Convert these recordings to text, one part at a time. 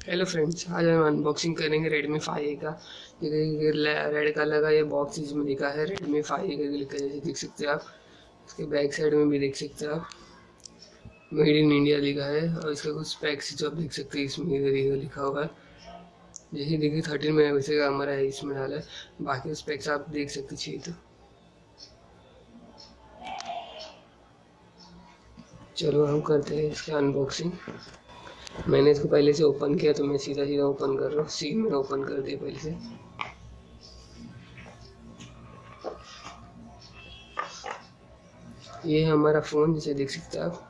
Hello friends, आज हम unboxing करेंगे Redmi 5A का। ये रेड कलर का ये बॉक्स इसमें लिखा है Redmi 5A का लिखा है, जैसे देख सकते हैं आप। इसके बैक साइड में भी देख सकते हैं आप, मेड इन इंडिया लिखा है। और इसका कुछ स्पेक्स जो आप देख सकते हैं इसमें इधर लिखा हुआ है। जैसे देखिए 13 मेगापिक्सल का हमारा है इसमें डाला है। बाकी स्पेक्स आप देख सकते चाहिए तो। चलो हम करते हैं इसका अनबॉक्सिंग। मैंने इसको पहले से ओपन किया तो मैं सीधा सीधा ओपन कर रहा हूँ। सी मैंने ओपन कर दिया पहले से। ये है हमारा फ़ोन, जैसे देख सकते हैं आप।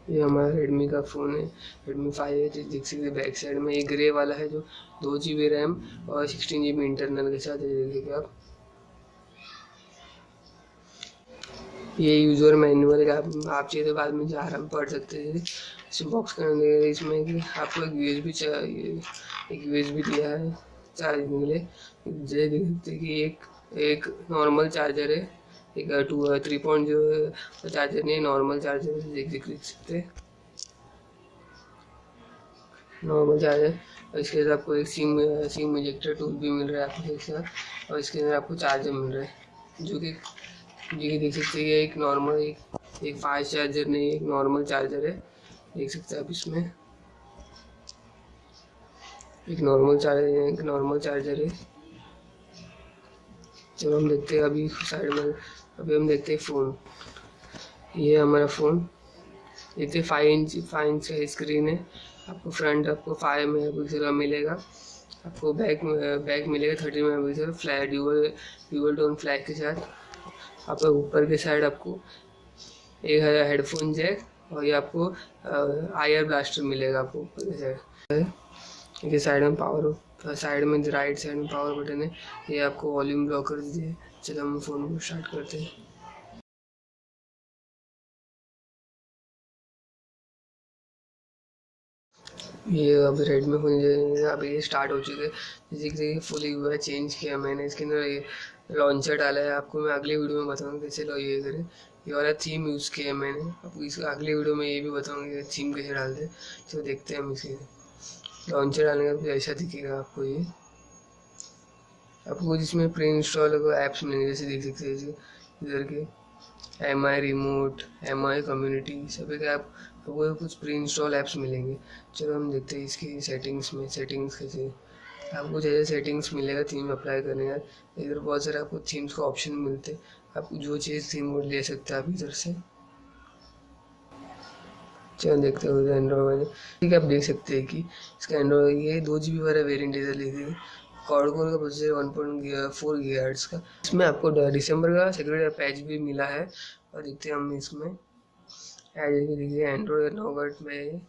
ये हमारा रेडमी का फ़ोन है, Redmi 5 है। देख सकते हैं बैक साइड में ये ग्रे वाला है जो 2 GB रैम और 16 GB इंटरनल के साथ है। देखिए आप, ये यूज़र मैनुअल है। आप चाहिए तो बाद में जा रहा पढ़ सकते हैं। इस बॉक्स के अंदर इसमें कि आपको एक USB चाहिए, एक USB दिया है चार्जिंग के लिए। जैसे देख सकते हैं कि एक नॉर्मल चार्जर है, एक 3.0 चार्जर नहीं, नॉर्मल चार्जर है। देख सकते हैं नॉर्मल चार्जर। और इसके साथ आपको एक सिम इजेक्टर टूल भी मिल रहा है आपको एक साथ। और इसके अंदर आपको चार्जर मिल रहा है जो कि देख सकते हैं। एक नॉर्मल एक फास्ट चार्जर नहीं, एक नॉर्मल चार्जर है। देख सकते हैं आप इसमें एक नॉर्मल चार्जर है। चलो हम देखते हैं अभी साइड में। अभी हम देखते हैं फ़ोन। ये हमारा फ़ोन, देखते 5 इंच का स्क्रीन है। आपको फ्रंट आपको 5 मेगापिक्सल का मिलेगा। आपको बैक मिलेगा 30 megapixel flat dual tone flag के साथ। आपका ऊपर के साइड आपको एक हेडफोन जैक और ये आपको आईआर ब्लास्टर मिलेगा आपको ऊपर के साइड। ये साइड में राइट साइड में पावर बटन है। ये आपको वॉल्यूम ब्लॉकर दिए। चलो हम फ़ोन को स्टार्ट करते हैं। ये अब रेडमी फोन अभी ये स्टार्ट हो चुके हैं। जैसे कि फुली हुआ है, चेंज किया मैंने इसके अंदर। ये लॉन्चर डाला है। आपको मैं अगली वीडियो में बताऊंगा कैसे लो ये करें। ये वाला थीम यूज़ किया है मैंने। आपको इस अगली वीडियो में ये भी बताऊंगा थीम कैसे डालते हैं। तो देखते हैं हम इसे। लॉन्चर डालने का कुछ ऐसा दिखेगा आपको। ये आपको जिसमें प्री इंस्टॉल ऐप्स मिलेंगे, जैसे देख सकते हैं इधर के MI रिमोट, MI कम्युनिटी, सभी के आपको कुछ प्री इंस्टॉल ऐप्स मिलेंगे। चलो हम देखते हैं इसकी सेटिंग्स कैसे। आपको जैसे सेटिंग्स मिलेगा थीम अप्लाई करने का, इधर बहुत सारे आपको थीम्स का ऑप्शन मिलते हैं। आप जो चीज़ थीम को ले सकते हैं आप इधर से। चलो देखते हो एंड्रॉइड। ठीक है, आप देख सकते हैं कि इसका एंड्रॉइड ये 2 GB वाला वेरियंट इधर लिखिए। क्वाड कोर का प्रोसेसर 1.4 GHz का। इसमें आपको दिसंबर का सिक्योरिटी पैच भी मिला है। और देखते हैं हम इसमें देखिए एंड्रॉइड 9 में